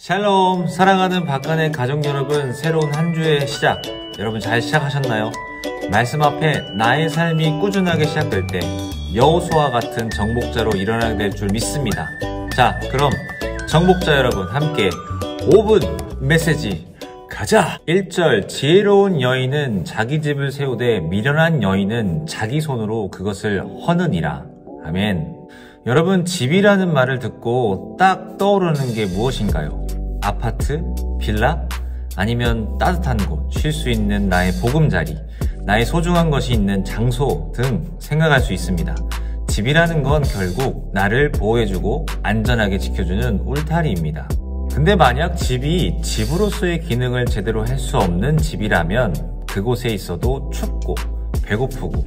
샬롬, 사랑하는 박간의 가족 여러분, 새로운 한 주의 시작, 여러분 잘 시작하셨나요? 말씀 앞에 나의 삶이 꾸준하게 시작될 때 여호수아와 같은 정복자로 일어나게 될 줄 믿습니다. 자, 그럼 정복자 여러분 함께 5분 메시지 가자! 1절, 지혜로운 여인은 자기 집을 세우되 미련한 여인은 자기 손으로 그것을 허느니라. 아멘. 여러분, 집이라는 말을 듣고 딱 떠오르는 게 무엇인가요? 아파트? 빌라? 아니면 따뜻한 곳, 쉴 수 있는 나의 보금자리, 나의 소중한 것이 있는 장소 등 생각할 수 있습니다. 집이라는 건 결국 나를 보호해주고 안전하게 지켜주는 울타리입니다. 근데 만약 집이 집으로서의 기능을 제대로 할 수 없는 집이라면 그곳에 있어도 춥고 배고프고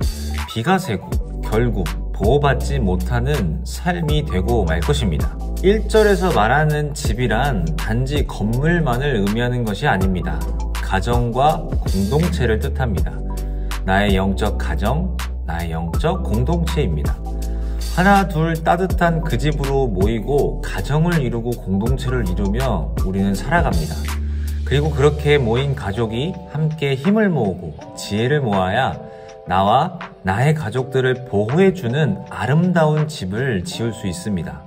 비가 새고 결국 보호받지 못하는 삶이 되고 말 것입니다. 1절에서 말하는 집이란 단지 건물만을 의미하는 것이 아닙니다. 가정과 공동체를 뜻합니다. 나의 영적 가정, 나의 영적 공동체입니다. 하나 둘 따뜻한 그 집으로 모이고 가정을 이루고 공동체를 이루며 우리는 살아갑니다. 그리고 그렇게 모인 가족이 함께 힘을 모으고 지혜를 모아야 나와 나의 가족들을 보호해주는 아름다운 집을 지을 수 있습니다.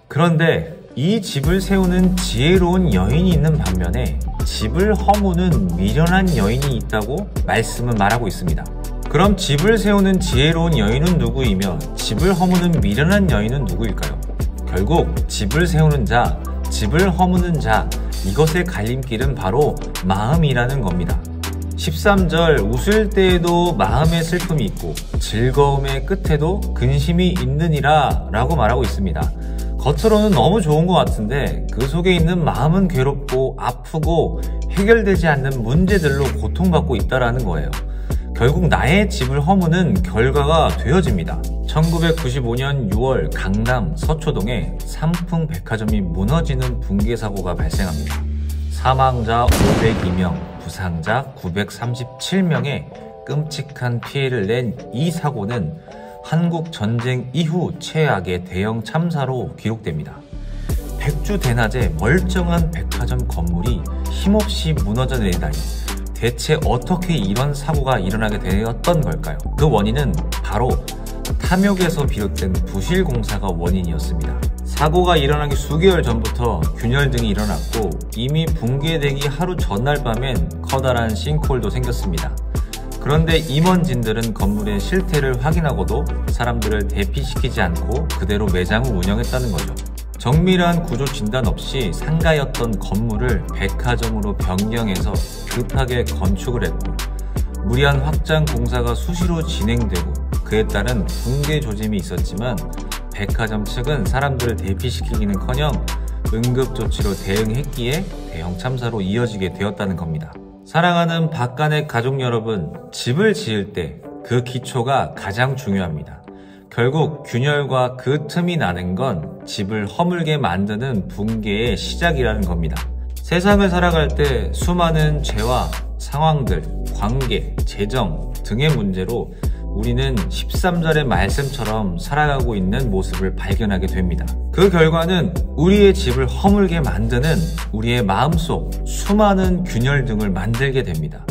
그런데 이 집을 세우는 지혜로운 여인이 있는 반면에 집을 허무는 미련한 여인이 있다고 말씀은 말하고 있습니다. 그럼 집을 세우는 지혜로운 여인은 누구이며 집을 허무는 미련한 여인은 누구일까요? 결국 집을 세우는 자, 집을 허무는 자, 이것의 갈림길은 바로 마음이라는 겁니다. 13절, 웃을 때에도 마음의 슬픔이 있고 즐거움의 끝에도 근심이 있느니라 라고 말하고 있습니다. 겉으로는 너무 좋은 것 같은데 그 속에 있는 마음은 괴롭고 아프고 해결되지 않는 문제들로 고통받고 있다는 거예요. 결국 나의 집을 허무는 결과가 되어집니다. 1995년 6월 강남 서초동에 삼풍 백화점이 무너지는 붕괴 사고가 발생합니다. 사망자 502명, 부상자 937명의 끔찍한 피해를 낸 이 사고는 한국 전쟁 이후 최악의 대형 참사로 기록됩니다. 백주 대낮에 멀쩡한 백화점 건물이 힘없이 무너져 내리다니 대체 어떻게 이런 사고가 일어나게 되었던 걸까요? 그 원인은 바로 탐욕에서 비롯된 부실 공사가 원인이었습니다. 사고가 일어나기 수개월 전부터 균열 등이 일어났고 이미 붕괴되기 하루 전날 밤엔 커다란 싱크홀도 생겼습니다. 그런데 임원진들은 건물의 실태를 확인하고도 사람들을 대피시키지 않고 그대로 매장을 운영했다는 거죠. 정밀한 구조 진단 없이 상가였던 건물을 백화점으로 변경해서 급하게 건축을 했고 무리한 확장 공사가 수시로 진행되고 그에 따른 붕괴 조짐이 있었지만 백화점 측은 사람들을 대피시키기는커녕 응급조치로 대응했기에 대형 참사로 이어지게 되었다는 겁니다. 사랑하는 박간의 가족 여러분, 집을 지을 때 그 기초가 가장 중요합니다. 결국 균열과 그 틈이 나는 건 집을 허물게 만드는 붕괴의 시작이라는 겁니다. 세상을 살아갈 때 수많은 죄와 상황들, 관계, 재정 등의 문제로 우리는 13절의 말씀처럼 살아가고 있는 모습을 발견하게 됩니다. 그 결과는 우리의 집을 허물게 만드는 우리의 마음속 수많은 균열 등을 만들게 됩니다.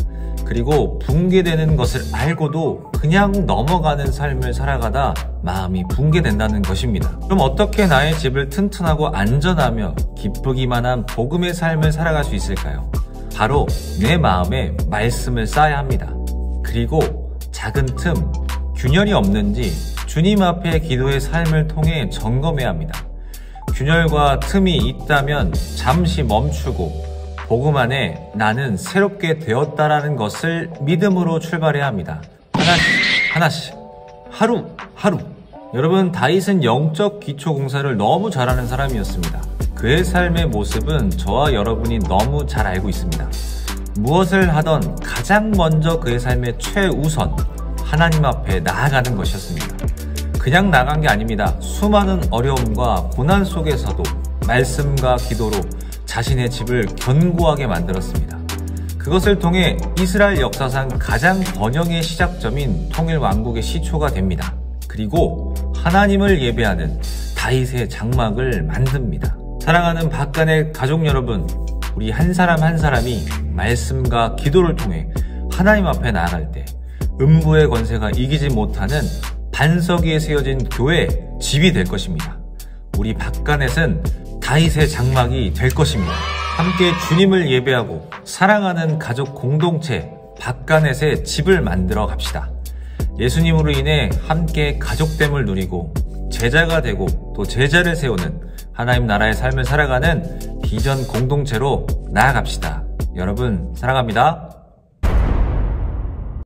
그리고 붕괴되는 것을 알고도 그냥 넘어가는 삶을 살아가다 마음이 붕괴된다는 것입니다. 그럼 어떻게 나의 집을 튼튼하고 안전하며 기쁘기만 한 복음의 삶을 살아갈 수 있을까요? 바로 내 마음에 말씀을 쌓아야 합니다. 그리고 작은 틈, 균열이 없는지 주님 앞에 기도의 삶을 통해 점검해야 합니다. 균열과 틈이 있다면 잠시 멈추고 복음 안에 나는 새롭게 되었다라는 것을 믿음으로 출발해야 합니다. 하나씩, 하루. 여러분, 다윗은 영적 기초 공사를 너무 잘하는 사람이었습니다. 그의 삶의 모습은 저와 여러분이 너무 잘 알고 있습니다. 무엇을 하던 가장 먼저 그의 삶의 최우선, 하나님 앞에 나아가는 것이었습니다. 그냥 나간 게 아닙니다. 수많은 어려움과 고난 속에서도 말씀과 기도로 자신의 집을 견고하게 만들었습니다. 그것을 통해 이스라엘 역사상 가장 번영의 시작점인 통일왕국의 시초가 됩니다. 그리고 하나님을 예배하는 다윗의 장막을 만듭니다. 사랑하는 박간의 가족 여러분, 우리 한 사람 한 사람이 말씀과 기도를 통해 하나님 앞에 나아갈 때 음부의 권세가 이기지 못하는 반석 위에 세워진 교회 집이 될 것입니다. 우리 박간넷은 다윗의 장막이 될 것입니다. 함께 주님을 예배하고 사랑하는 가족 공동체 박간넷의 집을 만들어 갑시다. 예수님으로 인해 함께 가족됨을 누리고 제자가 되고 또 제자를 세우는 하나님 나라의 삶을 살아가는 비전 공동체로 나아갑시다. 여러분 사랑합니다.